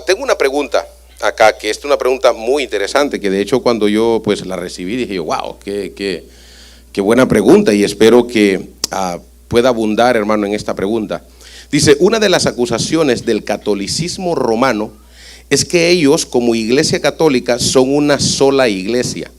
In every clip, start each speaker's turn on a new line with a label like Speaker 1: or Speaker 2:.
Speaker 1: Tengo una pregunta acá, que es una pregunta muy interesante, que de hecho cuando yo pues la recibí dije, wow, qué buena pregunta, y espero que pueda abundar, hermano, en esta pregunta. Dice, una de las acusaciones del catolicismo romano es que ellos como iglesia católica son una sola iglesia,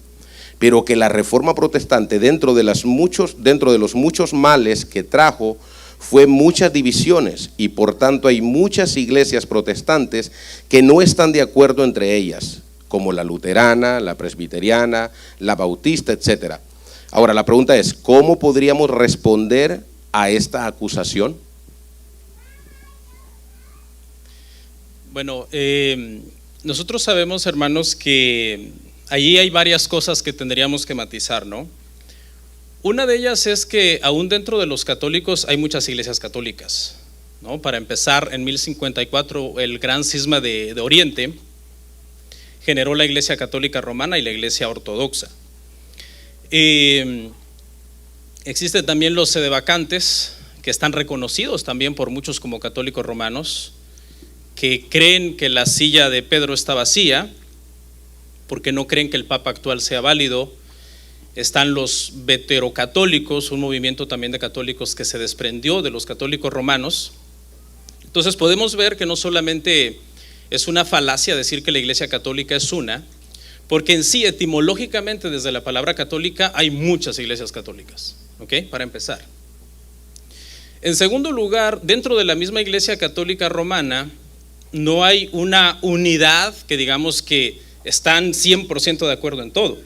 Speaker 1: pero que la reforma protestante dentro de los muchos males que trajo fue muchas divisiones, y por tanto hay muchas iglesias protestantes que no están de acuerdo entre ellas, como la luterana, la presbiteriana, la bautista, etcétera. Ahora la pregunta es, ¿cómo podríamos responder a esta acusación?
Speaker 2: Bueno, nosotros sabemos, hermanos, que allí hay varias cosas que tendríamos que matizar, ¿no? Una de ellas es que aún dentro de los católicos hay muchas iglesias católicas, ¿no? Para empezar, en 1054 el gran cisma de Oriente generó la iglesia católica romana y la iglesia ortodoxa. Existen también los sedevacantes, que están reconocidos también por muchos como católicos romanos, que creen que la silla de Pedro está vacía porque no creen que el Papa actual sea válido. Están los veterocatólicos, un movimiento también de católicos que se desprendió de los católicos romanos. Entonces podemos ver que no solamente es una falacia decir que la iglesia católica es una, porque en sí etimológicamente desde la palabra católica hay muchas iglesias católicas, ¿ok? Para empezar. En segundo lugar, dentro de la misma iglesia católica romana no hay una unidad que digamos que están 100% de acuerdo en todo.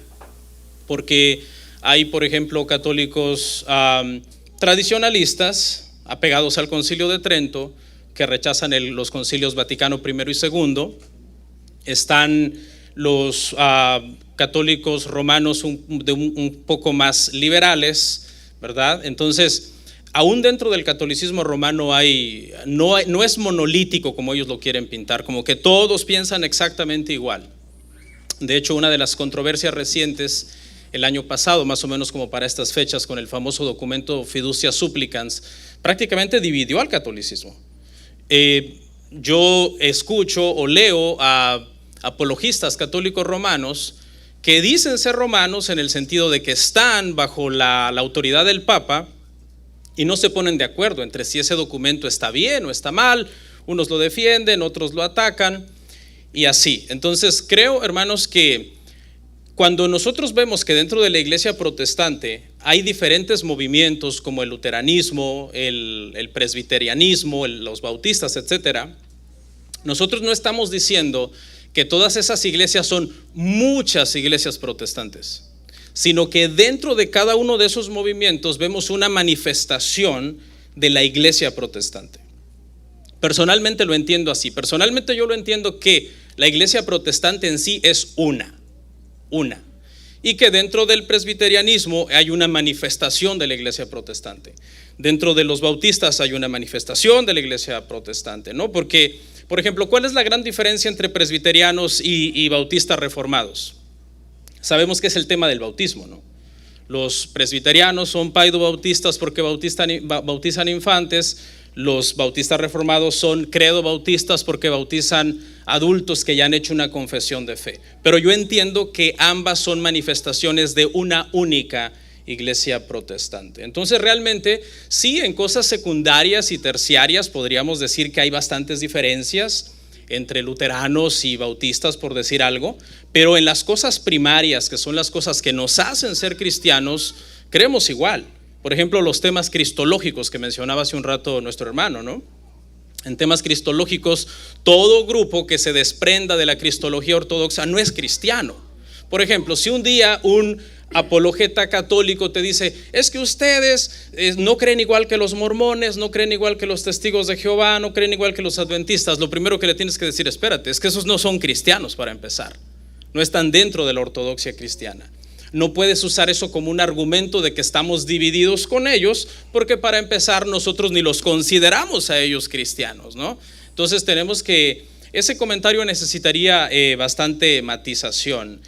Speaker 2: Porque hay, por ejemplo, católicos tradicionalistas apegados al Concilio de Trento que rechazan los concilios Vaticano I y II. Están los católicos romanos un poco más liberales, ¿verdad? Entonces, aún dentro del catolicismo romano no es monolítico como ellos lo quieren pintar, como que todos piensan exactamente igual. De hecho, una de las controversias recientes el año pasado, más o menos como para estas fechas, con el famoso documento Fiducia Supplicans, prácticamente dividió al catolicismo. Yo escucho o leo a apologistas católicos romanos que dicen ser romanos en el sentido de que están bajo la autoridad del Papa y no se ponen de acuerdo entre si ese documento está bien o está mal. Unos lo defienden, otros lo atacan y así. Entonces creo, hermanos, que cuando nosotros vemos que dentro de la iglesia protestante hay diferentes movimientos como el luteranismo, el presbiterianismo, los bautistas, etcétera, nosotros no estamos diciendo que todas esas iglesias son muchas iglesias protestantes, sino que dentro de cada uno de esos movimientos vemos una manifestación de la iglesia protestante. Personalmente lo entiendo así. Personalmente yo lo entiendo que la iglesia protestante en sí es una, y que dentro del presbiterianismo hay una manifestación de la iglesia protestante. Dentro de los bautistas hay una manifestación de la iglesia protestante, ¿no? Porque, por ejemplo, ¿cuál es la gran diferencia entre presbiterianos y bautistas reformados? Sabemos que es el tema del bautismo, ¿no? Los presbiterianos son paidobautistas porque bautizan infantes. Los bautistas reformados son credo bautistas porque bautizan adultos que ya han hecho una confesión de fe. Pero yo entiendo que ambas son manifestaciones de una única iglesia protestante. Entonces realmente sí, en cosas secundarias y terciarias podríamos decir que hay bastantes diferencias entre luteranos y bautistas, por decir algo, pero en las cosas primarias, que son las cosas que nos hacen ser cristianos, creemos igual. Por ejemplo, los temas cristológicos que mencionaba hace un rato nuestro hermano, ¿no? En temas cristológicos, todo grupo que se desprenda de la cristología ortodoxa no es cristiano. Por ejemplo, si un día un apologeta católico te dice, es que ustedes no creen igual que los mormones, no creen igual que los testigos de Jehová, no creen igual que los adventistas, lo primero que le tienes que decir, espérate, es que esos no son cristianos para empezar, no están dentro de la ortodoxia cristiana. No puedes usar eso como un argumento de que estamos divididos con ellos, porque para empezar nosotros ni los consideramos a ellos cristianos, ¿no? Entonces tenemos que, ese comentario necesitaría bastante matización.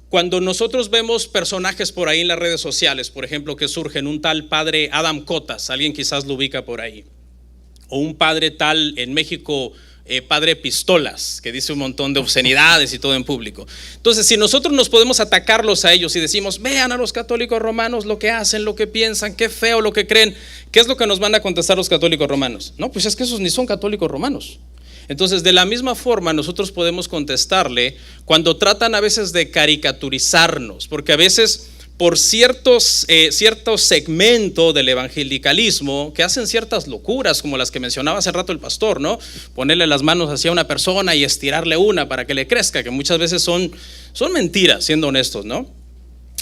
Speaker 2: Cuando nosotros vemos personajes por ahí en las redes sociales, por ejemplo, que surgen, un tal padre Adam Cotas, alguien quizás lo ubica por ahí, o un padre tal en México, padre pistolas, que dice un montón de obscenidades y todo en público. Entonces, si nosotros nos podemos atacarlos a ellos y decimos, vean a los católicos romanos lo que hacen, lo que piensan, qué feo lo que creen, ¿qué es lo que nos van a contestar los católicos romanos? No, pues es que esos ni son católicos romanos. Entonces, de la misma forma, nosotros podemos contestarle cuando tratan a veces de caricaturizarnos, porque a veces por cierto segmento del evangelicalismo que hacen ciertas locuras, como las que mencionaba hace rato el pastor, ¿no? Ponerle las manos hacia una persona y estirarle una para que le crezca, que muchas veces son mentiras, siendo honestos, ¿no?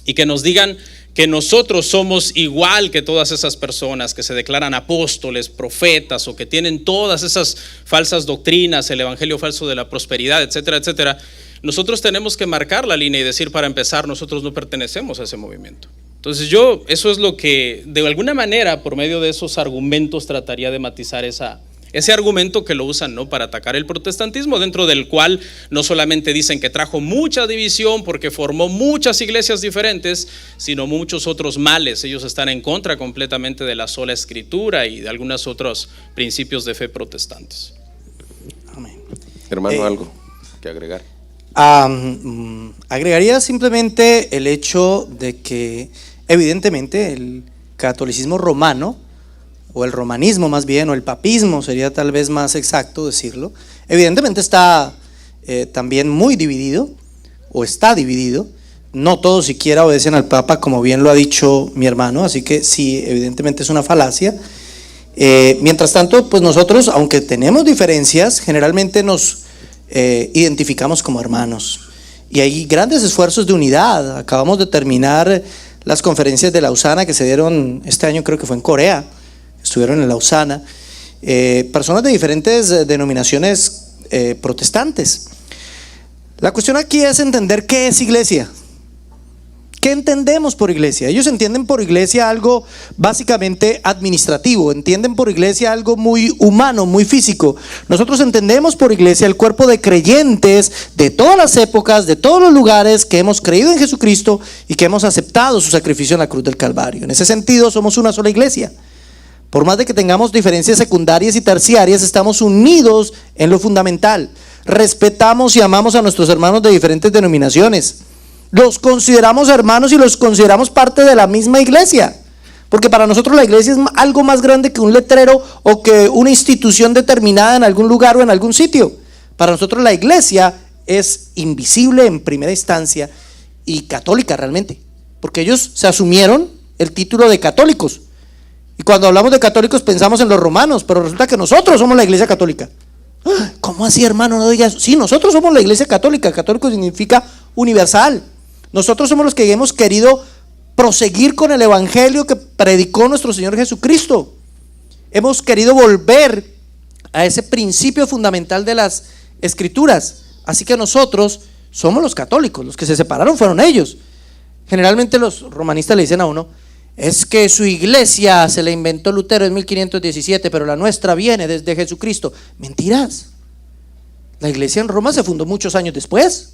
Speaker 2: Y que nos digan que nosotros somos igual que todas esas personas que se declaran apóstoles, profetas, o que tienen todas esas falsas doctrinas, el evangelio falso de la prosperidad, etcétera, etcétera. Nosotros tenemos que marcar la línea y decir, para empezar, nosotros no pertenecemos a ese movimiento. Entonces eso es lo que, de alguna manera, por medio de esos argumentos, trataría de matizar ese argumento que lo usan, ¿no?, para atacar el protestantismo, dentro del cual no solamente dicen que trajo mucha división porque formó muchas iglesias diferentes, sino muchos otros males. Ellos están en contra completamente de la sola escritura y de algunos otros principios de fe protestantes.
Speaker 3: Amén.
Speaker 1: Hermano, ¿algo que agregar?
Speaker 3: Agregaría simplemente el hecho de que evidentemente el catolicismo romano, o el romanismo más bien, o el papismo sería tal vez más exacto decirlo, evidentemente está también muy dividido, o está dividido. No todos siquiera obedecen al Papa, como bien lo ha dicho mi hermano, así que sí, evidentemente es una falacia. Mientras tanto, pues nosotros, aunque tenemos diferencias, generalmente nos identificamos como hermanos, y hay grandes esfuerzos de unidad. Acabamos de terminar las conferencias de Lausana que se dieron este año, creo que fue en Corea, estuvieron en Lausana, personas de diferentes denominaciones protestantes. La cuestión aquí es entender qué es iglesia. ¿Qué entendemos por iglesia? Ellos entienden por iglesia algo básicamente administrativo, entienden por iglesia algo muy humano, muy físico. Nosotros entendemos por iglesia el cuerpo de creyentes de todas las épocas, de todos los lugares, que hemos creído en Jesucristo y que hemos aceptado su sacrificio en la cruz del Calvario. En ese sentido, somos una sola iglesia. Por más de que tengamos diferencias secundarias y terciarias, estamos unidos en lo fundamental. Respetamos y amamos a nuestros hermanos de diferentes denominaciones. Los consideramos hermanos y los consideramos parte de la misma iglesia, porque para nosotros la iglesia es algo más grande que un letrero o que una institución determinada en algún lugar o en algún sitio. Para nosotros la iglesia es invisible en primera instancia y católica realmente, porque ellos se asumieron el título de católicos, y cuando hablamos de católicos pensamos en los romanos, pero resulta que nosotros somos la iglesia católica. ¿Cómo así, hermano? No digas. Sí, nosotros somos la iglesia católica. Católico significa universal. Nosotros somos los que hemos querido proseguir con el evangelio que predicó nuestro Señor Jesucristo. Hemos querido volver a ese principio fundamental de las escrituras. Así que nosotros somos los católicos. Los que se separaron fueron ellos. Generalmente los romanistas le dicen a uno: es que su iglesia se la inventó Lutero en 1517, pero la nuestra viene desde Jesucristo. Mentiras. La iglesia en Roma se fundó muchos años después.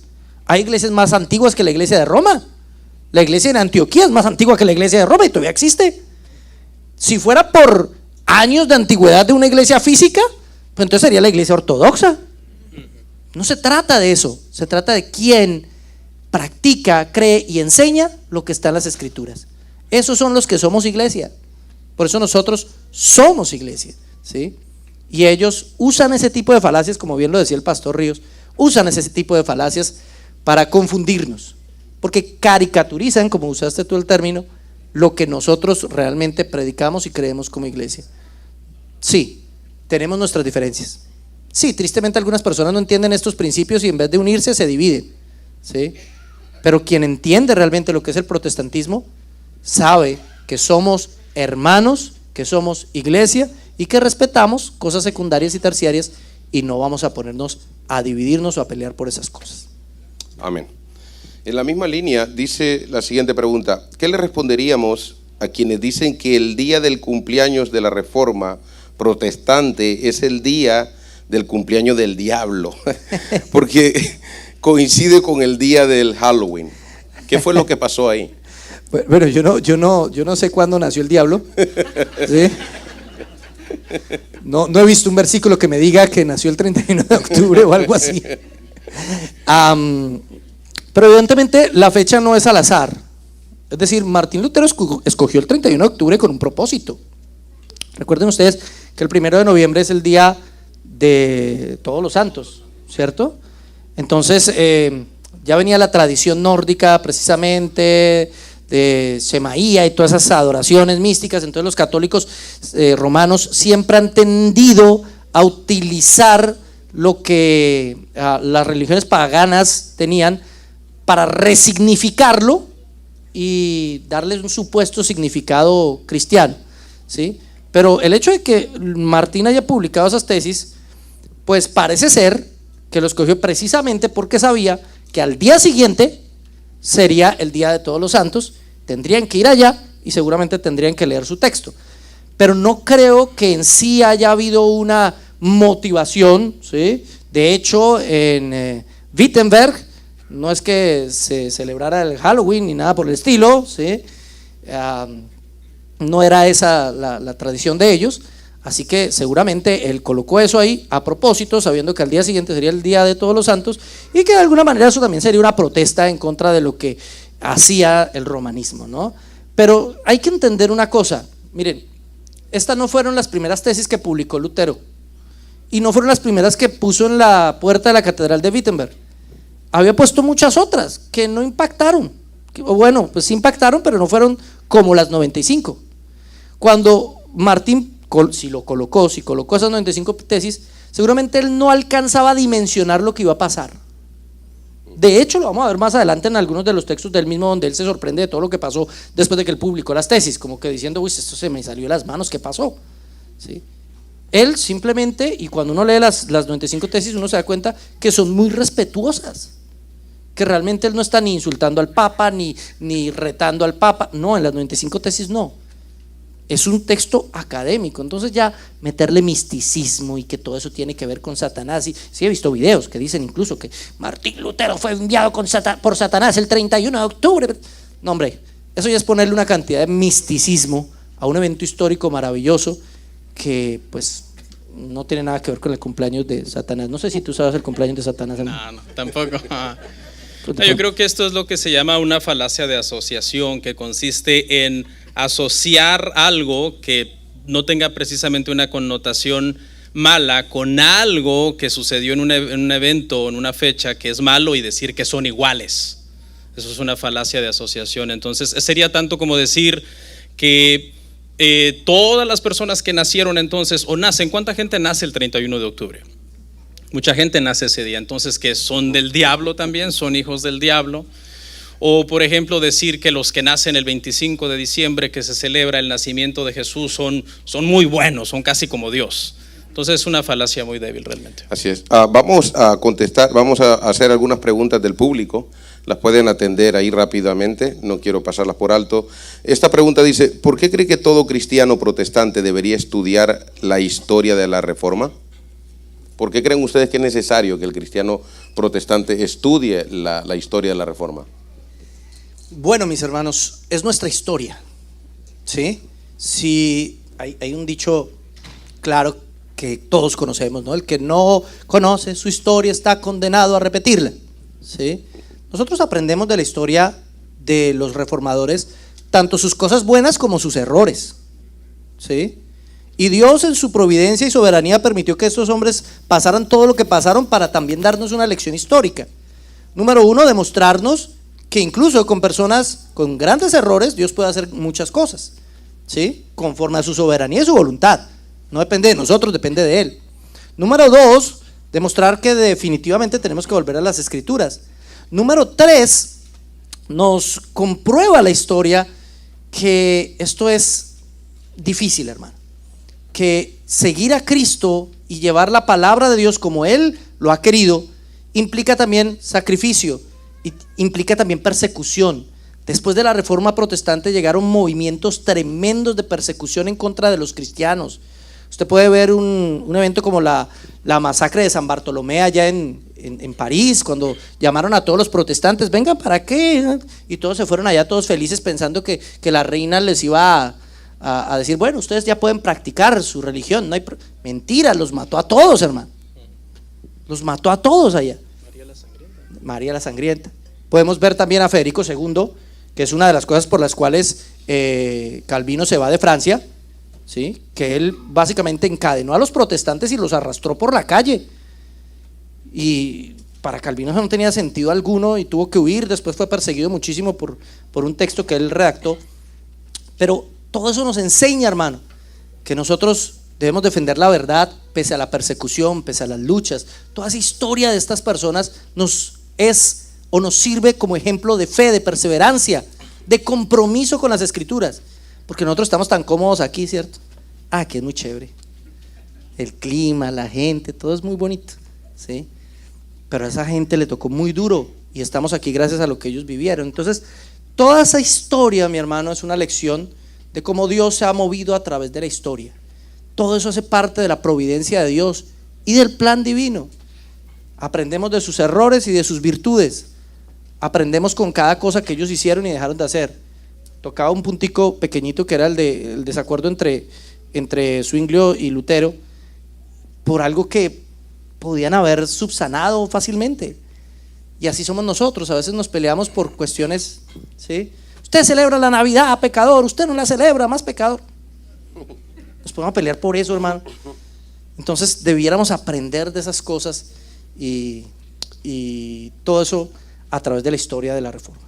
Speaker 3: Hay iglesias más antiguas que la iglesia de Roma. La iglesia en Antioquía es más antigua que la iglesia de Roma y todavía existe. Si fuera por años de antigüedad de una iglesia física, pues entonces sería la iglesia ortodoxa. No se trata de eso, se trata de quién practica, cree y enseña lo que está en las escrituras. Esos son los que somos iglesia. Por eso nosotros somos iglesia, ¿sí? Y ellos usan ese tipo de falacias, como bien lo decía el pastor Ríos, usan ese tipo de falacias para confundirnos, porque caricaturizan, como usaste tú el término, lo que nosotros realmente predicamos y creemos como iglesia. Sí, tenemos nuestras diferencias. Sí, tristemente algunas personas no entienden estos principios y en vez de unirse se dividen, ¿sí? Pero quien entiende realmente lo que es el protestantismo sabe que somos hermanos, que somos iglesia y que respetamos cosas secundarias y terciarias, y no vamos a ponernos a dividirnos o a pelear por esas cosas.
Speaker 1: Amén. En la misma línea dice la siguiente pregunta: ¿qué le responderíamos a quienes dicen que el día del cumpleaños de la Reforma protestante es el día del cumpleaños del diablo? Porque coincide con el día del Halloween. ¿Qué fue lo que pasó ahí?
Speaker 3: Bueno, yo no sé cuándo nació el diablo, ¿sí? No he visto un versículo que me diga que nació el 31 de octubre o algo así. Pero evidentemente la fecha no es al azar. Es decir, Martín Lutero escogió el 31 de octubre con un propósito. Recuerden ustedes que el 1 de noviembre es el día de Todos los Santos, ¿cierto? Entonces ya venía la tradición nórdica precisamente de Semaía y todas esas adoraciones místicas. Entonces los católicos romanos siempre han tendido a utilizar lo que las religiones paganas tenían para resignificarlo y darles un supuesto significado cristiano, ¿sí? Pero el hecho de que Martín haya publicado esas tesis, pues parece ser que lo escogió precisamente porque sabía que al día siguiente sería el día de Todos los Santos, tendrían que ir allá y seguramente tendrían que leer su texto. Pero no creo que en sí haya habido una motivación, ¿sí? De hecho, en Wittenberg no es que se celebrara el Halloween ni nada por el estilo, ¿sí? No era esa la tradición de ellos, así que seguramente él colocó eso ahí a propósito, sabiendo que al día siguiente sería el día de Todos los Santos y que de alguna manera eso también sería una protesta en contra de lo que hacía el romanismo, ¿no? Pero hay que entender una cosa, miren, estas no fueron las primeras tesis que publicó Lutero y no fueron las primeras que puso en la puerta de la catedral de Wittenberg. Había puesto muchas otras que no impactaron, o bueno, pues sí impactaron, pero no fueron como las 95. Cuando Martín, si colocó esas 95 tesis, seguramente él no alcanzaba a dimensionar lo que iba a pasar. De hecho, lo vamos a ver más adelante en algunos de los textos del mismo, donde él se sorprende de todo lo que pasó después de que él publicó las tesis, como que diciendo, uy, esto se me salió de las manos, ¿qué pasó? ¿Sí? Él simplemente, y cuando uno lee las 95 tesis, uno se da cuenta que son muy respetuosas, que realmente él no está ni insultando al Papa, ni retando al Papa. No, en las 95 tesis no. Es un texto académico. Entonces ya meterle misticismo y que todo eso tiene que ver con Satanás. Y sí, he visto videos que dicen incluso que Martín Lutero fue enviado por Satanás el 31 de octubre. No, hombre, eso ya es ponerle una cantidad de misticismo a un evento histórico maravilloso que pues no tiene nada que ver con el cumpleaños de Satanás. No sé si tú sabes el cumpleaños de Satanás.
Speaker 2: No, tampoco. Yo creo que esto es lo que se llama una falacia de asociación, que consiste en asociar algo que no tenga precisamente una connotación mala con algo que sucedió en un evento o en una fecha que es malo y decir que son iguales. Eso es una falacia de asociación. Entonces sería tanto como decir que todas las personas que nacieron entonces o nacen, ¿cuánta gente nace el 31 de octubre? Mucha gente nace ese día, entonces que son del diablo también, son hijos del diablo. O por ejemplo decir que los que nacen el 25 de diciembre, que se celebra el nacimiento de Jesús, son muy buenos, son casi como Dios. Entonces es una falacia muy débil realmente.
Speaker 1: Así es. Vamos a contestar, vamos a hacer algunas preguntas del público. Las pueden atender ahí rápidamente, no quiero pasarlas por alto. Esta pregunta dice: ¿por qué cree que todo cristiano protestante debería estudiar la historia de la Reforma? ¿Por qué creen ustedes que es necesario que el cristiano protestante estudie la historia de la Reforma?
Speaker 3: Bueno, mis hermanos, es nuestra historia, ¿sí? Sí, hay un dicho claro que todos conocemos, ¿no? El que no conoce su historia está condenado a repetirla, ¿sí? Nosotros aprendemos de la historia de los reformadores, tanto sus cosas buenas como sus errores, ¿sí? Y Dios en su providencia y soberanía permitió que estos hombres pasaran todo lo que pasaron para también darnos una lección histórica. Número uno, demostrarnos que incluso con personas con grandes errores Dios puede hacer muchas cosas, ¿sí? Conforme a su soberanía y su voluntad. No depende de nosotros, depende de Él. Número dos, demostrar que definitivamente tenemos que volver a las Escrituras. Número tres, nos comprueba la historia que esto es difícil, hermano. Que seguir a Cristo y llevar la palabra de Dios como Él lo ha querido implica también sacrificio, implica también persecución. Después de la Reforma Protestante llegaron movimientos tremendos de persecución en contra de los cristianos. Usted puede ver un evento como la masacre de San Bartolomé allá en París, cuando llamaron a todos los protestantes, vengan para qué, y todos se fueron allá todos felices pensando que la reina les iba a decir, bueno, ustedes ya pueden practicar su religión. No hay mentira, los mató a todos, hermano. Los mató a todos allá. María la Sangrienta. Podemos ver también a Federico II, que es una de las cosas por las cuales Calvino se va de Francia, ¿sí? Que él básicamente encadenó a los protestantes y los arrastró por la calle. Y para Calvino eso no tenía sentido alguno y tuvo que huir. Después fue perseguido muchísimo por un texto que él redactó. Pero todo eso nos enseña, hermano, que nosotros debemos defender la verdad pese a la persecución, pese a las luchas. Toda esa historia de estas personas nos sirve como ejemplo de fe, de perseverancia, de compromiso con las Escrituras. Porque nosotros estamos tan cómodos aquí, ¿cierto? Que es muy chévere. El clima, la gente, todo es muy bonito, ¿sí? Pero a esa gente le tocó muy duro y estamos aquí gracias a lo que ellos vivieron. Entonces, toda esa historia, mi hermano, es una lección de cómo Dios se ha movido a través de la historia. Todo eso hace parte de la providencia de Dios y del plan divino. Aprendemos de sus errores y de sus virtudes. Aprendemos con cada cosa que ellos hicieron y dejaron de hacer. Tocaba un puntico pequeñito que era el desacuerdo entre Zwinglio y Lutero por algo que podían haber subsanado fácilmente. Y así somos nosotros, a veces nos peleamos por cuestiones, ¿sí? Usted celebra la Navidad, pecador, usted no la celebra, más pecador. Nos podemos pelear por eso, hermano. Entonces debiéramos aprender de esas cosas y todo eso a través de la historia de la Reforma.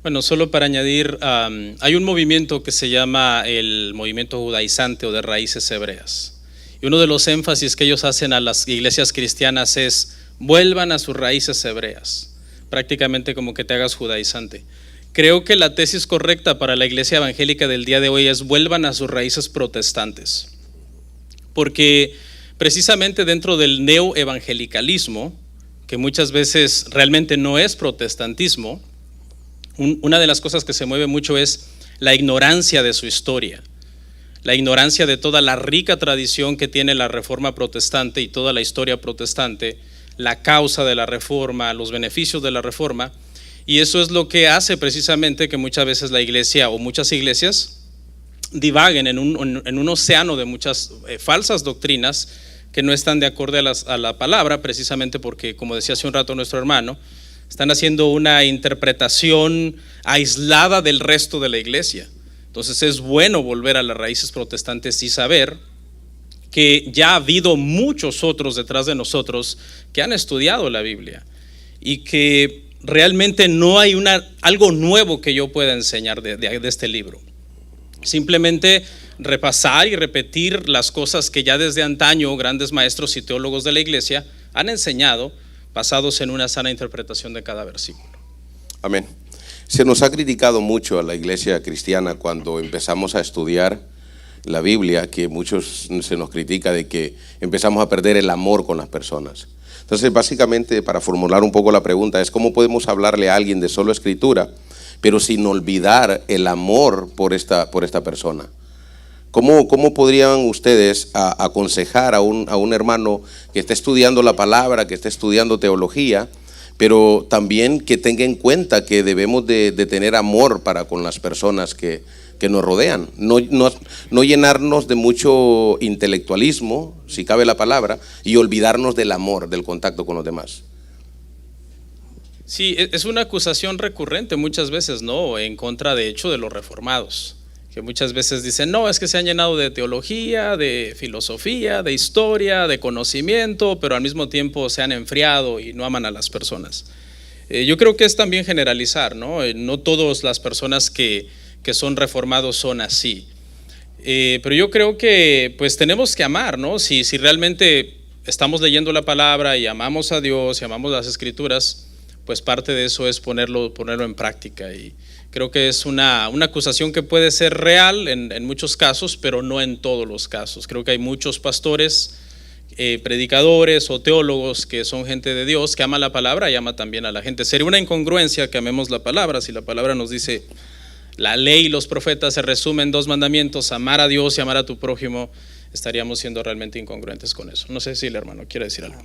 Speaker 2: Bueno, solo para añadir, hay un movimiento que se llama el movimiento judaizante o de raíces hebreas. Y uno de los énfasis que ellos hacen a las iglesias cristianas es: vuelvan a sus raíces hebreas, prácticamente como que te hagas judaizante. Creo que la tesis correcta para la iglesia evangélica del día de hoy es: vuelvan a sus raíces protestantes, porque precisamente dentro del neoevangelicalismo, que muchas veces realmente no es protestantismo, una de las cosas que se mueve mucho es la ignorancia de su historia, la ignorancia de toda la rica tradición que tiene la Reforma protestante y toda la historia protestante, la causa de la Reforma, los beneficios de la Reforma. Y eso es lo que hace precisamente que muchas veces la iglesia o muchas iglesias divaguen en un océano de muchas falsas doctrinas que no están de acorde a la palabra, precisamente porque, como decía hace un rato nuestro hermano, están haciendo una interpretación aislada del resto de la iglesia. Entonces es bueno volver a las raíces protestantes y saber que ya ha habido muchos otros detrás de nosotros que han estudiado la Biblia y que realmente no hay algo nuevo que yo pueda enseñar de este libro. Simplemente repasar y repetir las cosas que ya desde antaño grandes maestros y teólogos de la iglesia han enseñado, basados en una sana interpretación de cada versículo.
Speaker 1: Amén. Se nos ha criticado mucho a la iglesia cristiana cuando empezamos a estudiar la Biblia, que muchos se nos critica de que empezamos a perder el amor con las personas. Entonces, básicamente, para formular un poco la pregunta, es cómo podemos hablarle a alguien de solo escritura, pero sin olvidar el amor por esta persona. ¿Cómo podrían ustedes aconsejar a un hermano que está estudiando la palabra, que está estudiando teología, pero también que tenga en cuenta que debemos de tener amor para con las personas que nos rodean? No llenarnos de mucho intelectualismo, si cabe la palabra, y olvidarnos del amor, del contacto con los demás.
Speaker 2: Sí, es una acusación recurrente muchas veces, ¿no? En contra, de hecho, de los reformados, que muchas veces dicen: no, es que se han llenado de teología, de filosofía, de historia, de conocimiento, pero al mismo tiempo se han enfriado y no aman a las personas. Yo creo que es también generalizar, ¿no? No todas las personas que son reformados son así. Pero yo creo que pues tenemos que amar, ¿no? Si realmente estamos leyendo la palabra y amamos a Dios y amamos las Escrituras, pues parte de eso es ponerlo en práctica. Y creo que es una acusación que puede ser real en muchos casos, pero no en todos los casos. Creo que hay muchos pastores, predicadores o teólogos que son gente de Dios, que ama la palabra y ama también a la gente. Sería una incongruencia que amemos la palabra si la palabra nos dice: la ley y los profetas se resumen en 2 mandamientos, amar a Dios y amar a tu prójimo. Estaríamos siendo realmente incongruentes con eso. No sé si el hermano quiere decir algo.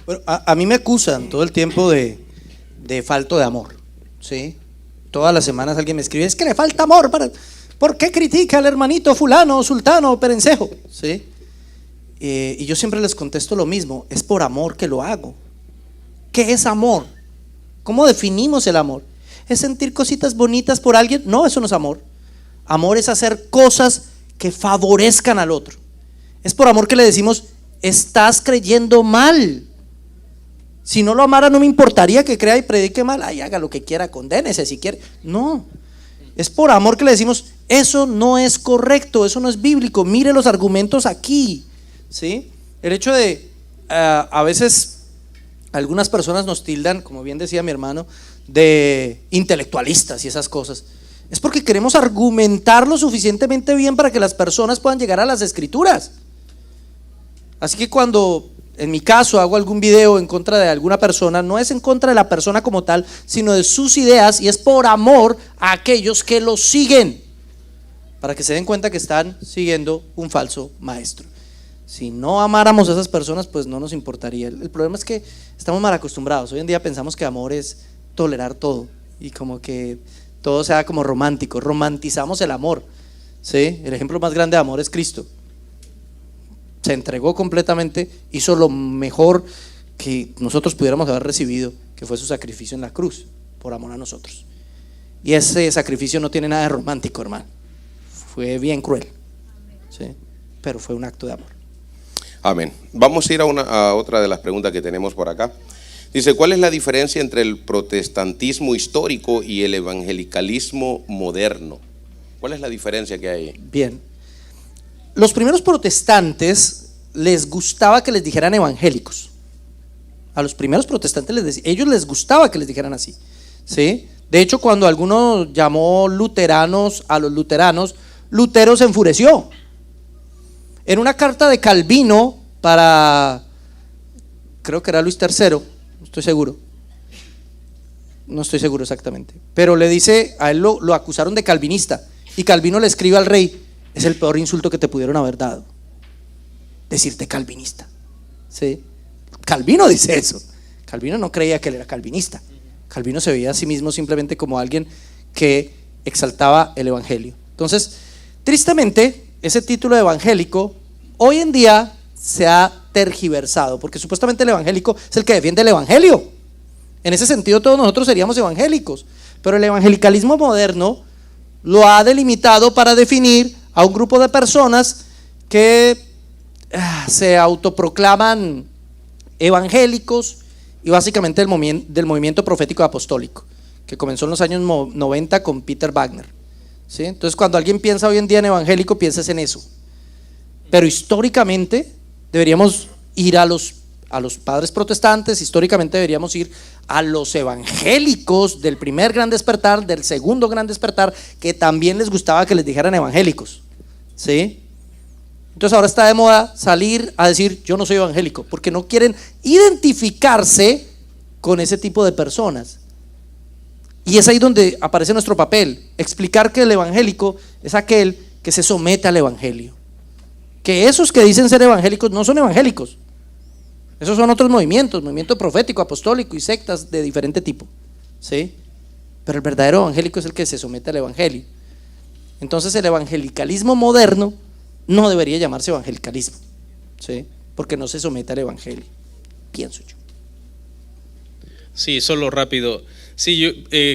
Speaker 3: Bueno, a mí me acusan todo el tiempo de falto de amor, ¿sí? Todas las semanas alguien me escribe: es que le falta amor ¿por qué critica al hermanito fulano, sultano o perencejo? ¿Sí? Y yo siempre les contesto lo mismo, es por amor que lo hago. ¿Qué es amor? ¿Cómo definimos el amor? ¿Es sentir cositas bonitas por alguien? No, eso no es amor. Amor es hacer cosas que favorezcan al otro. Es por amor que le decimos, estás creyendo mal. Si no lo amara no me importaría que crea y predique mal. Ay, haga lo que quiera, condénese si quiere. No, es por amor que le decimos, eso no es correcto, eso no es bíblico, mire los argumentos aquí. ¿Sí? El hecho de, a veces algunas personas nos tildan, como bien decía mi hermano, de intelectualistas y esas cosas. Es porque queremos argumentar lo suficientemente bien para que las personas puedan llegar a las escrituras. Así que cuando en mi caso hago algún video en contra de alguna persona, no es en contra de la persona como tal, sino de sus ideas, y es por amor a aquellos que los siguen, para que se den cuenta que están siguiendo un falso maestro. Si no amáramos a esas personas, pues no nos importaría. El problema es que estamos mal acostumbrados. Hoy en día pensamos que amor es tolerar todo y como que todo sea como romántico. Romantizamos el amor, ¿sí? El ejemplo más grande de amor es Cristo. Se entregó completamente, hizo lo mejor que nosotros pudiéramos haber recibido, que fue su sacrificio en la cruz, por amor a nosotros. Y ese sacrificio no tiene nada de romántico, hermano. Fue bien cruel, ¿sí? Pero fue un acto de amor.
Speaker 1: Amén. Vamos a ir a otra de las preguntas que tenemos por acá. Dice, ¿cuál es la diferencia entre el protestantismo histórico y el evangelicalismo moderno? ¿Cuál es la diferencia que hay?
Speaker 3: Bien. Los primeros protestantes les gustaba que les dijeran evangélicos. A los primeros protestantes ellos les gustaba que les dijeran así, ¿sí? De hecho, cuando alguno llamó luteranos a los luteranos, Lutero se enfureció. En una carta de Calvino para, creo que era Luis III, no estoy seguro exactamente, pero le dice, a él lo acusaron de calvinista, y Calvino le escribe al rey, es el peor insulto que te pudieron haber dado, decirte calvinista, ¿sí? Calvino dice eso. Calvino no creía que él era calvinista. Calvino se veía a sí mismo simplemente como alguien que exaltaba el evangelio. Entonces, tristemente, ese título de evangélico hoy en día se ha tergiversado, porque supuestamente el evangélico es el que defiende el evangelio. En ese sentido todos nosotros seríamos evangélicos, pero el evangelicalismo moderno lo ha delimitado para definir a un grupo de personas que se autoproclaman evangélicos y básicamente del movimiento profético apostólico, que comenzó en los años 90 con Peter Wagner, ¿sí? Entonces cuando alguien piensa hoy en día en evangélico, piensas en eso. Pero históricamente deberíamos ir a los padres protestantes, históricamente deberíamos ir a los evangélicos del primer gran despertar, del segundo gran despertar, que también les gustaba que les dijeran evangélicos, ¿sí? Entonces ahora está de moda salir a decir yo no soy evangélico, porque no quieren identificarse con ese tipo de personas. Y es ahí donde aparece nuestro papel, explicar que el evangélico es aquel que se somete al evangelio. Que esos que dicen ser evangélicos no son evangélicos. Esos son otros movimientos, movimiento profético, apostólico y sectas de diferente tipo, ¿sí? Pero el verdadero evangélico es el que se somete al evangelio. Entonces el evangelicalismo moderno no debería llamarse evangelicalismo, ¿sí? Porque no se somete al evangelio, pienso yo.
Speaker 2: Sí, solo rápido. Sí, yo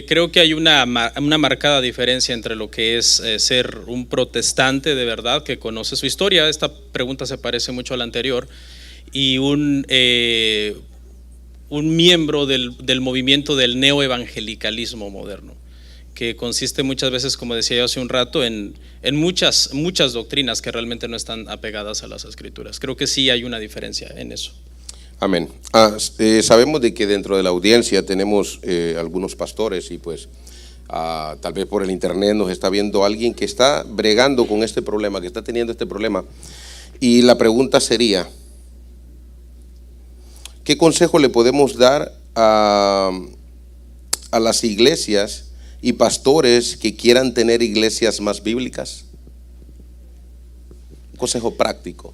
Speaker 2: creo que hay una marcada diferencia entre lo que es ser un protestante de verdad que conoce su historia. Esta pregunta se parece mucho a la anterior. Y un miembro del movimiento del neoevangelicalismo moderno, que consiste muchas veces, como decía yo hace un rato, en muchas doctrinas que realmente no están apegadas a las escrituras. Creo que sí hay una diferencia en eso.
Speaker 1: Amén. Sabemos de que dentro de la audiencia tenemos algunos pastores y pues tal vez por el internet nos está viendo alguien que está bregando con este problema, que está teniendo este problema. Y la pregunta sería, ¿qué consejo le podemos dar a las iglesias y pastores que quieran tener iglesias más bíblicas? Un consejo práctico.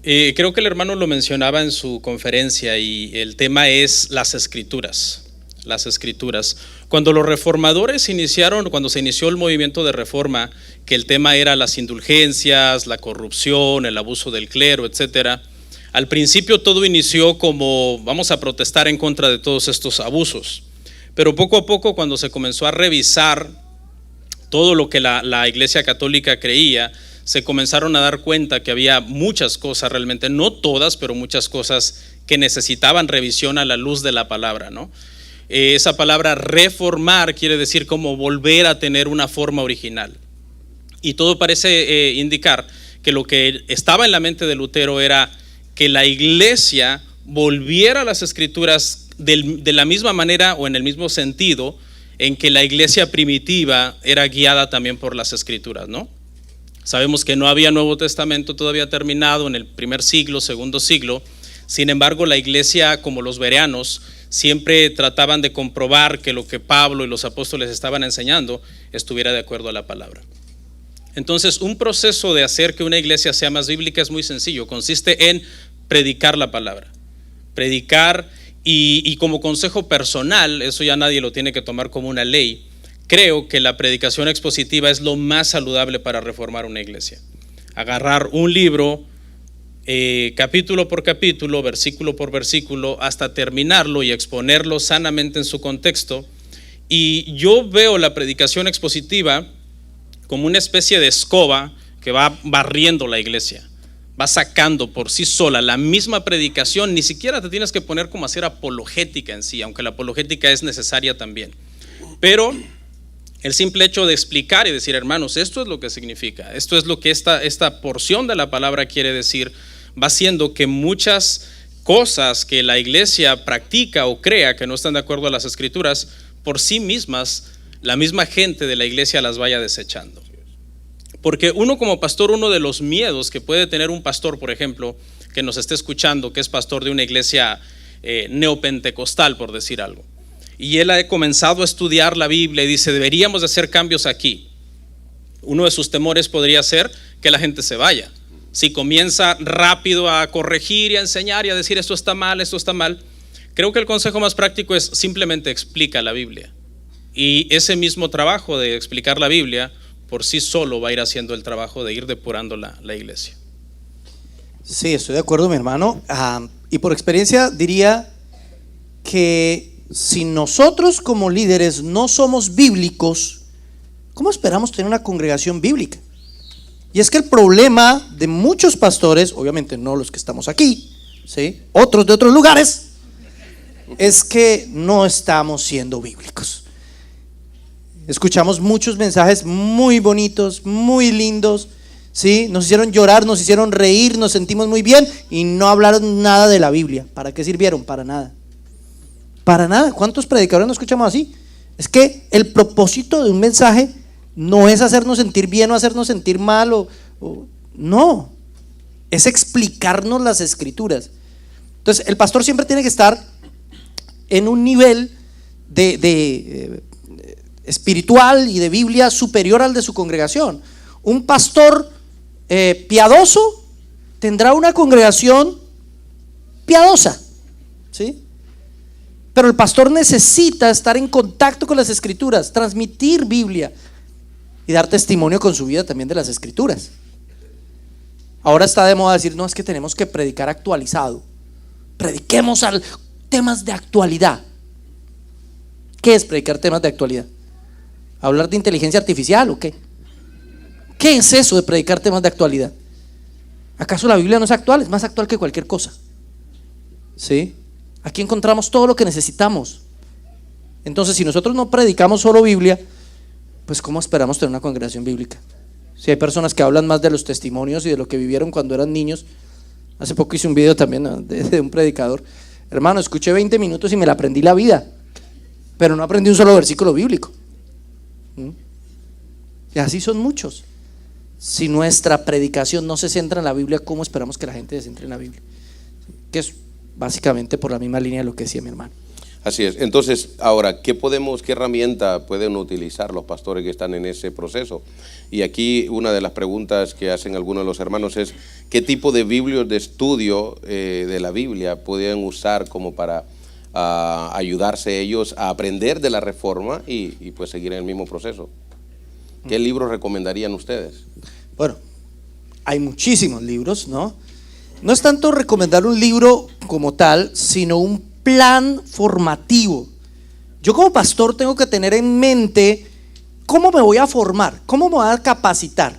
Speaker 2: Creo que el hermano lo mencionaba en su conferencia y el tema es las escrituras. las escrituras. Cuando los reformadores iniciaron, cuando se inició el movimiento de reforma, que el tema era las indulgencias, la corrupción, el abuso del clero, etcétera, al principio todo inició como vamos a protestar en contra de todos estos abusos, pero poco a poco, cuando se comenzó a revisar todo lo que la Iglesia Católica creía, se comenzaron a dar cuenta que había muchas cosas, realmente no todas, pero muchas cosas que necesitaban revisión a la luz de la palabra, ¿no? Esa palabra reformar quiere decir como volver a tener una forma original. Y todo parece indicar que lo que estaba en la mente de Lutero era que la iglesia volviera a las escrituras de la misma manera o en el mismo sentido en que la iglesia primitiva era guiada también por las escrituras, ¿no? Sabemos que no había Nuevo Testamento todavía terminado en el primer siglo, segundo siglo. Sin embargo, la iglesia, como los bereanos, siempre trataban de comprobar que lo que Pablo y los apóstoles estaban enseñando estuviera de acuerdo a la palabra. Entonces, un proceso de hacer que una iglesia sea más bíblica es muy sencillo. Consiste en predicar la palabra. Predicar y como consejo personal, eso ya nadie lo tiene que tomar como una ley. Creo que la predicación expositiva es lo más saludable para reformar una iglesia. Agarrar un libro, capítulo por capítulo, versículo por versículo, hasta terminarlo y exponerlo sanamente en su contexto. Y yo veo la predicación expositiva como una especie de escoba que va barriendo la iglesia, va sacando por sí sola la misma predicación. Ni siquiera te tienes que poner como a hacer apologética en sí, aunque la apologética es necesaria también. Pero el simple hecho de explicar y decir, hermanos, esto es lo que significa, esto es lo que esta porción de la palabra quiere decir, va haciendo que muchas cosas que la iglesia practica o crea que no están de acuerdo a las escrituras, por sí mismas, la misma gente de la iglesia las vaya desechando. Porque uno como pastor, uno de los miedos que puede tener un pastor, por ejemplo, que nos esté escuchando, que es pastor de una iglesia neopentecostal, por decir algo, y él ha comenzado a estudiar la Biblia y dice, deberíamos de hacer cambios aquí. Uno de sus temores podría ser que la gente se vaya. Si comienza rápido a corregir y a enseñar y a decir esto está mal, creo que el consejo más práctico es simplemente explica la Biblia. Y ese mismo trabajo de explicar la Biblia por sí solo va a ir haciendo el trabajo de ir depurando la iglesia.
Speaker 3: Sí, estoy de acuerdo, mi hermano. Y por experiencia diría que si nosotros como líderes no somos bíblicos, ¿cómo esperamos tener una congregación bíblica? Y es que el problema de muchos pastores, obviamente no los que estamos aquí, ¿sí?, otros de otros lugares, es que no estamos siendo bíblicos. Escuchamos muchos mensajes muy bonitos, muy lindos, ¿sí? Nos hicieron llorar, nos hicieron reír, nos sentimos muy bien y no hablaron nada de la Biblia. ¿Para qué sirvieron? Para nada. Para nada. ¿Cuántos predicadores no escuchamos así? Es que el propósito de un mensaje no es hacernos sentir bien o hacernos sentir mal no, es explicarnos las escrituras. Entonces el pastor siempre tiene que estar en un nivel de espiritual y de Biblia superior al de su congregación. Un pastor piadoso tendrá una congregación piadosa, ¿sí? Pero el pastor necesita estar en contacto con las escrituras, transmitir Biblia y dar testimonio con su vida también de las escrituras. Ahora está de moda decir, no, es que tenemos que predicar actualizado. Prediquemos temas de actualidad. ¿Qué es predicar temas de actualidad? ¿Hablar de inteligencia artificial o qué? ¿Qué es eso de predicar temas de actualidad? ¿Acaso la Biblia no es actual? Es más actual que cualquier cosa. ¿Sí? Aquí encontramos todo lo que necesitamos. Entonces, si nosotros no predicamos solo Biblia, pues ¿cómo esperamos tener una congregación bíblica? Si hay personas que hablan más de los testimonios y de lo que vivieron cuando eran niños. Hace poco hice un video también de un predicador. Hermano, escuché 20 minutos y me la aprendí la vida, pero no aprendí un solo versículo bíblico. Y así son muchos. Si nuestra predicación no se centra en la Biblia, ¿cómo esperamos que la gente se centre en la Biblia? Que es básicamente por la misma línea de lo que decía mi hermano.
Speaker 1: Así es. Entonces, ahora, ¿qué herramienta pueden utilizar los pastores que están en ese proceso? Y aquí una de las preguntas que hacen algunos de los hermanos es, ¿qué tipo de biblios de estudio de la Biblia podrían usar como para ayudarse ellos a aprender de la Reforma y pues seguir en el mismo proceso. ¿Qué libros recomendarían ustedes?
Speaker 3: Bueno, hay muchísimos libros, ¿no? No es tanto recomendar un libro como tal, sino un plan formativo. Yo como pastor tengo que tener en mente cómo me voy a formar, cómo me voy a capacitar.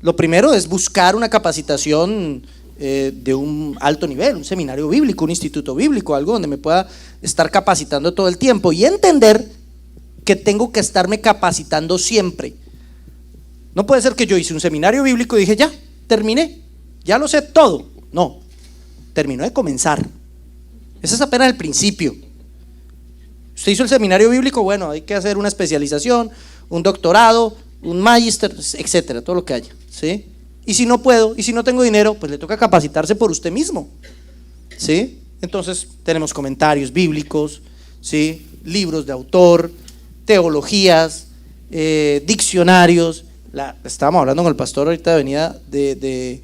Speaker 3: Lo primero es buscar una capacitación de un alto nivel, un seminario bíblico, un instituto bíblico, algo donde me pueda estar capacitando todo el tiempo y entender que tengo que estarme capacitando siempre. No puede ser que yo hice un seminario bíblico y dije, ya, terminé, ya lo sé todo. No, terminó de comenzar. Ese es apenas el principio. Usted hizo el seminario bíblico, bueno, hay que hacer una especialización, un doctorado, un magíster, etcétera, todo lo que haya, ¿sí? Y si no puedo, y si no tengo dinero, pues le toca capacitarse por usted mismo, ¿sí? Entonces tenemos comentarios bíblicos, ¿sí? Libros de autor, teologías, diccionarios. Estábamos hablando con el pastor ahorita, venía de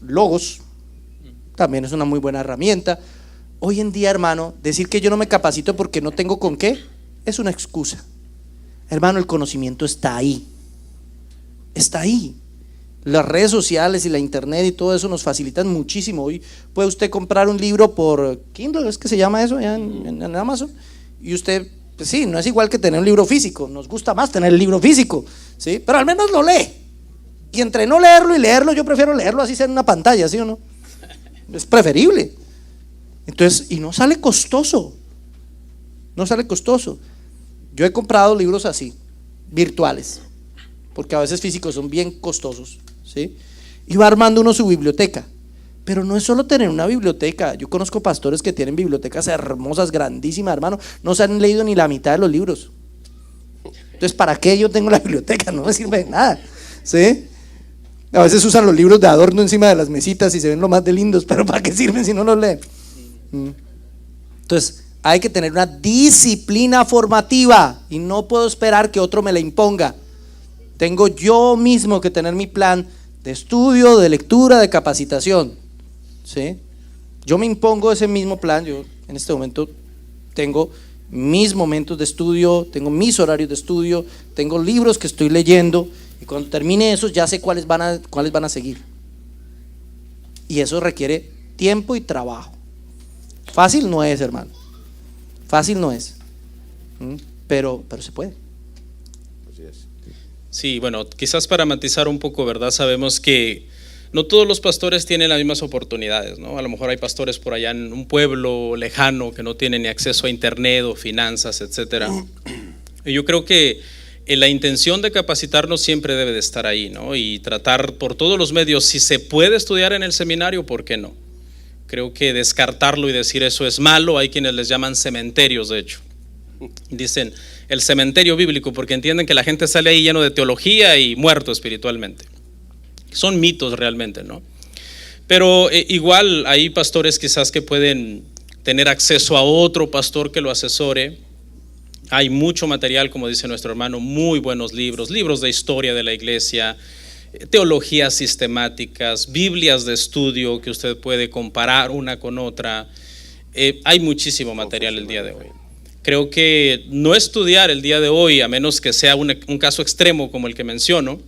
Speaker 3: Logos, también es una muy buena herramienta. Hoy en día, hermano, decir que yo no me capacito porque no tengo con qué es una excusa. Hermano, el conocimiento está ahí. Está ahí. Las redes sociales y la internet y todo eso nos facilitan muchísimo. Hoy puede usted comprar un libro por Kindle, es que se llama eso allá en Amazon, y usted, pues sí, no es igual que tener un libro físico. Nos gusta más tener el libro físico, ¿sí? Pero al menos lo lee. Y entre no leerlo y leerlo, yo prefiero leerlo así sea en una pantalla, ¿sí o no? Es preferible. Entonces, y no sale costoso. No sale costoso. Yo he comprado libros así, virtuales, porque a veces físicos son bien costosos, ¿sí? Y va armando uno su biblioteca. Pero no es solo tener una biblioteca. Yo conozco pastores que tienen bibliotecas hermosas, grandísimas, hermano. No se han leído ni la mitad de los libros. Entonces, ¿para qué yo tengo la biblioteca? No me sirve de nada, ¿sí? A veces usan los libros de adorno encima de las mesitas y se ven lo más de lindos, pero ¿para qué sirven si no los leen? Entonces, hay que tener una disciplina formativa y no puedo esperar que otro me la imponga. Tengo yo mismo que tener mi plan de estudio, de lectura, de capacitación, ¿sí? Yo me impongo ese mismo plan. Yo en este momento tengo mis momentos de estudio, tengo mis horarios de estudio, tengo libros que estoy leyendo y cuando termine esos ya sé cuáles van a seguir. Y eso requiere tiempo y trabajo. Fácil no es, hermano. Fácil no es. Pero se puede.
Speaker 1: Así es.
Speaker 2: Sí, bueno, quizás para matizar un poco, ¿verdad? Sabemos que no todos los pastores tienen las mismas oportunidades, ¿no? A lo mejor hay pastores por allá en un pueblo lejano que no tienen ni acceso a internet o finanzas, etcétera. Y yo creo que la intención de capacitarnos siempre debe de estar ahí, ¿no? Y tratar por todos los medios, si se puede estudiar en el seminario, ¿por qué no? Creo que descartarlo y decir eso es malo. Hay quienes les llaman cementerios, de hecho. Dicen el cementerio bíblico porque entienden que la gente sale ahí lleno de teología y muerto espiritualmente. Son mitos realmente, ¿no? Pero igual hay pastores quizás que pueden tener acceso a otro pastor que lo asesore. Hay mucho material, como dice nuestro hermano, muy buenos libros, libros de historia de la iglesia, teologías sistemáticas, Biblias de estudio que usted puede comparar una con otra. Hay muchísimo material el día de hoy. Creo que no estudiar el día de hoy, a menos que sea un caso extremo como el que menciono,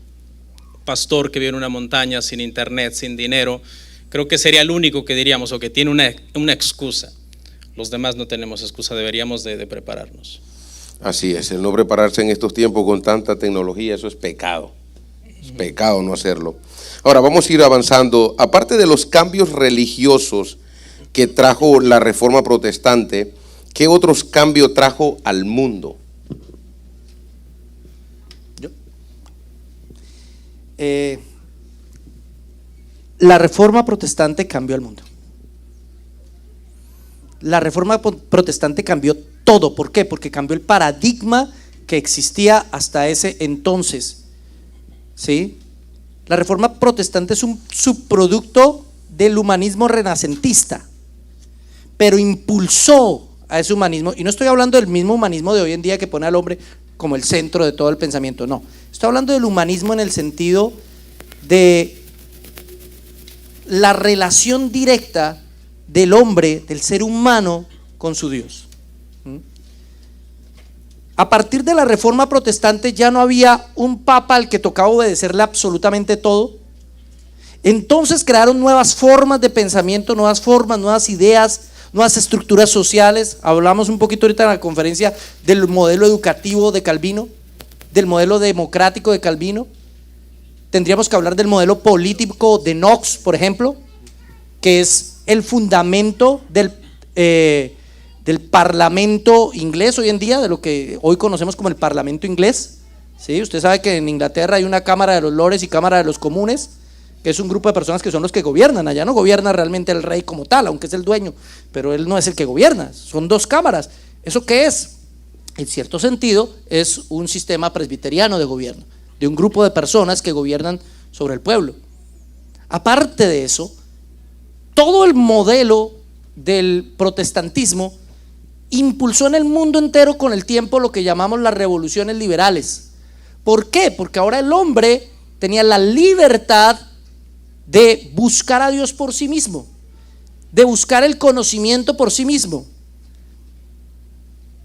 Speaker 2: pastor que vive en una montaña sin internet, sin dinero, creo que sería el único que diríamos o que tiene una excusa. Los demás no tenemos excusa, deberíamos de prepararnos.
Speaker 1: Así es, el no prepararse en estos tiempos con tanta tecnología, eso es pecado. Es pecado no hacerlo. Ahora vamos a ir avanzando. Aparte de los cambios religiosos que trajo la Reforma Protestante, ¿qué otros cambios trajo al mundo?
Speaker 3: La Reforma Protestante cambió el mundo. La Reforma Protestante cambió todo. ¿Por qué? Porque cambió el paradigma que existía hasta ese entonces. ¿Sí? La Reforma Protestante es un subproducto del humanismo renacentista, pero impulsó a ese humanismo, y no estoy hablando del mismo humanismo de hoy en día que pone al hombre como el centro de todo el pensamiento, no, estoy hablando del humanismo en el sentido de la relación directa del hombre, del ser humano con su Dios. A partir de la Reforma Protestante ya no había un papa al que tocaba obedecerle absolutamente todo. Entonces crearon nuevas formas de pensamiento, nuevas formas, nuevas ideas, nuevas estructuras sociales. Hablamos un poquito ahorita en la conferencia del modelo educativo de Calvino, del modelo democrático de Calvino. Tendríamos que hablar del modelo político de Knox, por ejemplo, que es el fundamento del parlamento inglés hoy en día, de lo que hoy conocemos como el parlamento inglés. ¿Sí? Usted sabe que en Inglaterra hay una Cámara de los Lores y Cámara de los Comunes, que es un grupo de personas que son los que gobiernan. Allá no gobierna realmente el rey como tal, aunque es el dueño, pero él no es el que gobierna, son dos cámaras. ¿Eso qué es? En cierto sentido es un sistema presbiteriano de gobierno, de un grupo de personas que gobiernan sobre el pueblo. Aparte de eso, todo el modelo del protestantismo impulsó en el mundo entero con el tiempo lo que llamamos las revoluciones liberales. ¿Por qué? Porque ahora el hombre tenía la libertad de buscar a Dios por sí mismo, de buscar el conocimiento por sí mismo.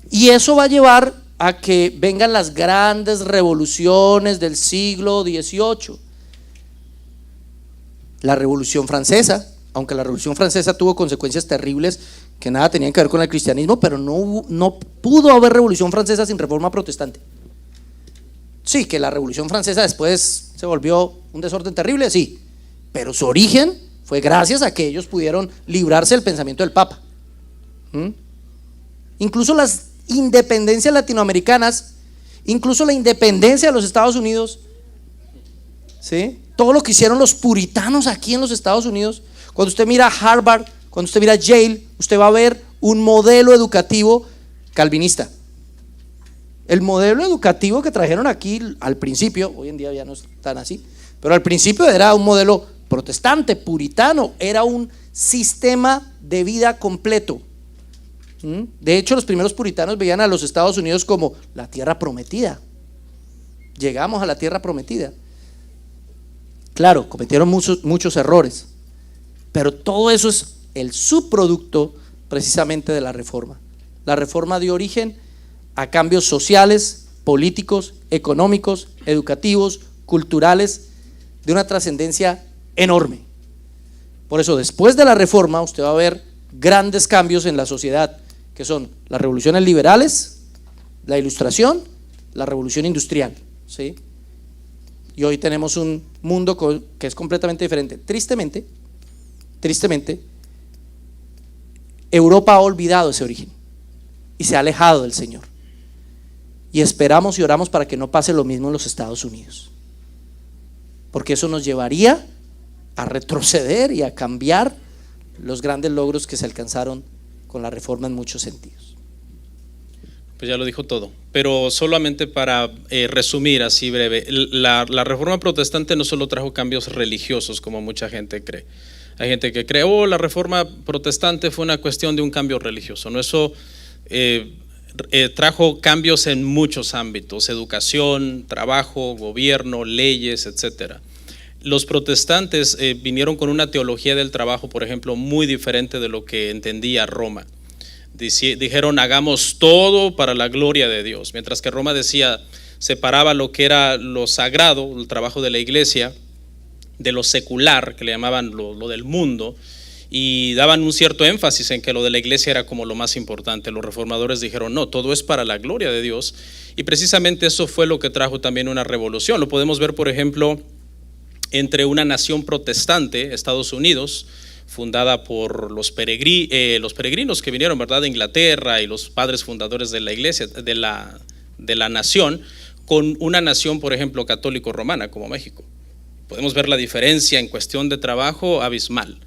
Speaker 3: Y eso va a llevar a que vengan las grandes revoluciones del siglo XVIII. La Revolución Francesa, aunque la Revolución Francesa tuvo consecuencias terribles que nada tenían que ver con el cristianismo, pero no pudo haber Revolución Francesa sin Reforma Protestante. Sí, que la Revolución Francesa después se volvió un desorden terrible, sí, pero su origen fue gracias a que ellos pudieron librarse del pensamiento del Papa. Incluso las independencias latinoamericanas, incluso la independencia de los Estados Unidos, ¿sí? Todo lo que hicieron los puritanos aquí en los Estados Unidos. Cuando usted mira Harvard, cuando usted mira Yale, usted va a ver un modelo educativo calvinista. El modelo educativo que trajeron aquí al principio, hoy en día ya no es tan así, pero al principio era un modelo protestante, puritano, era un sistema de vida completo. De hecho, los primeros puritanos veían a los Estados Unidos como la tierra prometida. Llegamos a la tierra prometida. Claro, cometieron muchos errores, pero todo eso es el subproducto precisamente de la reforma. La reforma dio origen a cambios sociales, políticos, económicos, educativos, culturales, de una trascendencia enorme. Por eso, después de la reforma, usted va a ver grandes cambios en la sociedad, que son las revoluciones liberales, la ilustración, la revolución industrial, ¿sí? Y hoy tenemos un mundo que es completamente diferente. Tristemente, Europa ha olvidado ese origen y se ha alejado del Señor. Y esperamos y oramos para que no pase lo mismo en los Estados Unidos, porque eso nos llevaría a retroceder y a cambiar los grandes logros que se alcanzaron con la reforma en muchos sentidos.
Speaker 2: Pues ya lo dijo todo, pero solamente para resumir así breve, la reforma protestante no solo trajo cambios religiosos como mucha gente cree. Hay gente que cree, la reforma protestante fue una cuestión de un cambio religioso. No, eso trajo cambios en muchos ámbitos: educación, trabajo, gobierno, leyes, etcétera. Los protestantes vinieron con una teología del trabajo, por ejemplo, muy diferente de lo que entendía Roma. Dijeron, hagamos todo para la gloria de Dios, mientras que Roma separaba lo que era lo sagrado, el trabajo de la iglesia, de lo secular, que le llamaban lo del mundo, y daban un cierto énfasis en que lo de la iglesia era como lo más importante. Los reformadores dijeron, no, todo es para la gloria de Dios, y precisamente eso fue lo que trajo también una revolución. Lo podemos ver, por ejemplo, entre una nación protestante, Estados Unidos, fundada por los peregrinos que vinieron, ¿verdad?, de Inglaterra, y los padres fundadores de la iglesia, de la nación, con una nación, por ejemplo, católico-romana como México. Podemos ver la diferencia en cuestión de trabajo abismal,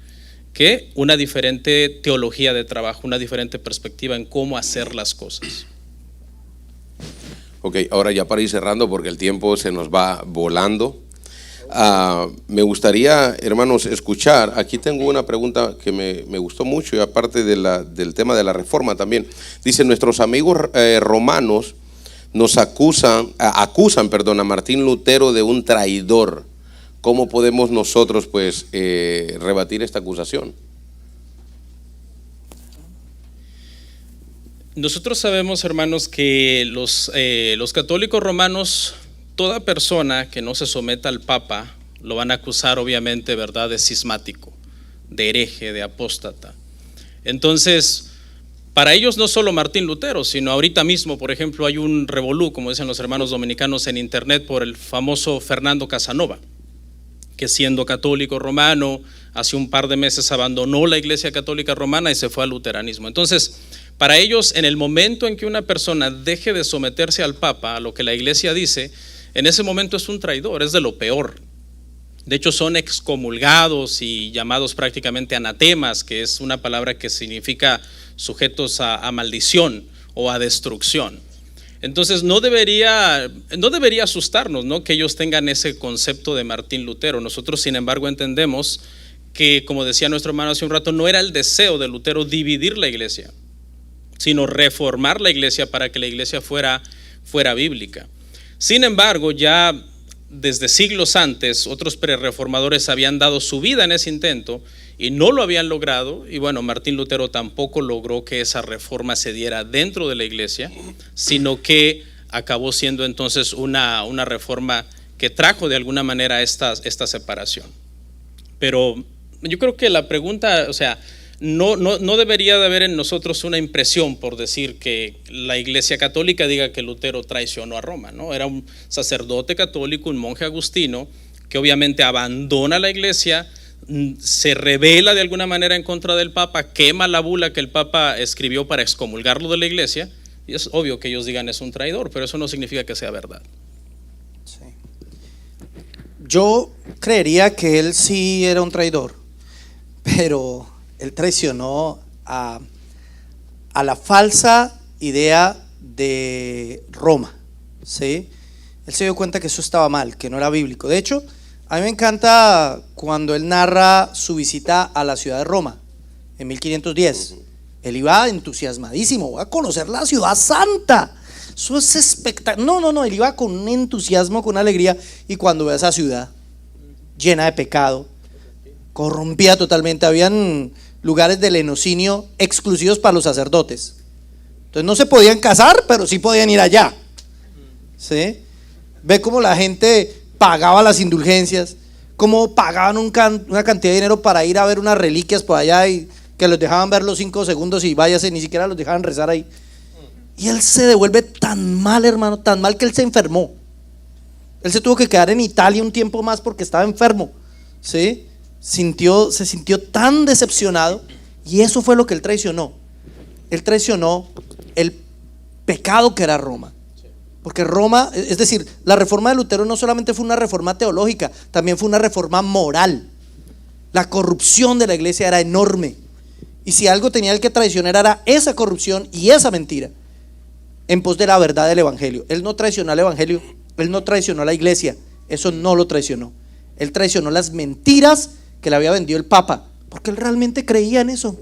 Speaker 2: que una diferente teología de trabajo, una diferente perspectiva en cómo hacer las cosas.
Speaker 1: Ok, ahora ya para ir cerrando, porque el tiempo se nos va volando. Me gustaría, hermanos, escuchar. Aquí tengo una pregunta que me gustó mucho, y aparte del tema de la reforma también. Dice, nuestros amigos romanos nos acusan a Martín Lutero de un traidor. ¿Cómo podemos nosotros rebatir esta acusación?
Speaker 2: Nosotros sabemos, hermanos, que los católicos romanos, toda persona que no se someta al Papa, lo van a acusar obviamente, ¿verdad?, de cismático, de hereje, de apóstata. Entonces, para ellos no solo Martín Lutero, sino ahorita mismo, por ejemplo, hay un revolú, como dicen los hermanos dominicanos en internet, por el famoso Fernando Casanova, que siendo católico romano, hace un par de meses abandonó la Iglesia Católica Romana y se fue al luteranismo. Entonces, para ellos, en el momento en que una persona deje de someterse al Papa, a lo que la Iglesia dice, en ese momento es un traidor, es de lo peor. De hecho, son excomulgados y llamados prácticamente anatemas, que es una palabra que significa sujetos a maldición o a destrucción. Entonces, no debería asustarnos, ¿no?, que ellos tengan ese concepto de Martín Lutero. Nosotros, sin embargo, entendemos que, como decía nuestro hermano hace un rato, no era el deseo de Lutero dividir la iglesia, sino reformar la iglesia para que la iglesia fuera bíblica. Sin embargo, ya desde siglos antes, otros prerreformadores habían dado su vida en ese intento y no lo habían logrado, y bueno, Martín Lutero tampoco logró que esa reforma se diera dentro de la iglesia, sino que acabó siendo entonces una reforma que trajo de alguna manera esta separación. Pero yo creo que la pregunta, o sea, no debería de haber en nosotros una impresión por decir que la Iglesia Católica diga que Lutero traicionó a Roma, ¿no? Era un sacerdote católico, un monje agustino, que obviamente abandona la iglesia, se rebela de alguna manera en contra del Papa, quema la bula que el Papa escribió para excomulgarlo de la iglesia, y es obvio que ellos digan es un traidor, pero eso no significa que sea verdad.
Speaker 3: Sí. Yo creería que él sí era un traidor, pero él traicionó a la falsa idea de Roma, ¿sí? Él se dio cuenta que eso estaba mal, que no era bíblico. De hecho, a mí me encanta cuando él narra su visita a la ciudad de Roma en 1510. Él iba entusiasmadísimo, voy a conocer la ciudad santa. Eso es espectacular. No, él iba con un entusiasmo, con una alegría. Y cuando ve esa ciudad llena de pecado, corrompida totalmente, habían lugares de lenocinio exclusivos para los sacerdotes. Entonces no se podían casar, pero sí podían ir allá. ¿Sí? Ve cómo la gente pagaba las indulgencias, cómo pagaban una cantidad de dinero para ir a ver unas reliquias por allá y que los dejaban ver los 5 segundos y váyase, ni siquiera los dejaban rezar ahí. Y él se devuelve tan mal, hermano, tan mal que él se enfermó. Él se tuvo que quedar en Italia un tiempo más porque estaba enfermo, ¿sí? Se sintió tan decepcionado, y eso fue lo que él traicionó. Él traicionó el pecado que era Roma. Porque Roma, es decir, la reforma de Lutero no solamente fue una reforma teológica, también fue una reforma moral. La corrupción de la iglesia era enorme, y si algo tenía el que traicionar era esa corrupción y esa mentira en pos de la verdad del evangelio. Él no traicionó al evangelio, él no traicionó a la iglesia, eso no lo traicionó. Él traicionó las mentiras que le había vendido el Papa, porque él realmente creía en eso.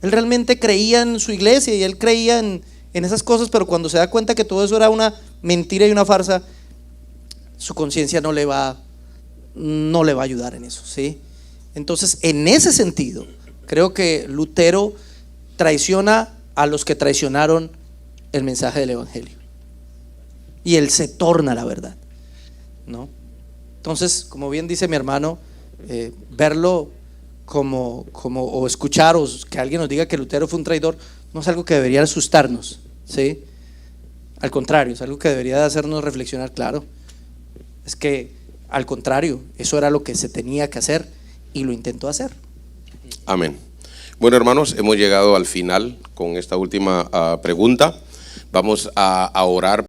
Speaker 3: Él realmente creía en su iglesia y él creía en esas cosas, pero cuando se da cuenta que todo eso era una mentira y una farsa, su conciencia no le va a ayudar en eso, ¿sí? Entonces, en ese sentido, creo que Lutero traiciona a los que traicionaron el mensaje del evangelio, y él se torna la verdad, ¿no? Entonces, como bien dice mi hermano, verlo o escuchar o que alguien nos diga que Lutero fue un traidor no es algo que debería asustarnos, ¿sí? Al contrario, es algo que debería hacernos reflexionar. Claro, es que al contrario, eso era lo que se tenía que hacer y lo intentó hacer.
Speaker 1: Amén. Bueno, hermanos, hemos llegado al final con esta última pregunta. Vamos a orar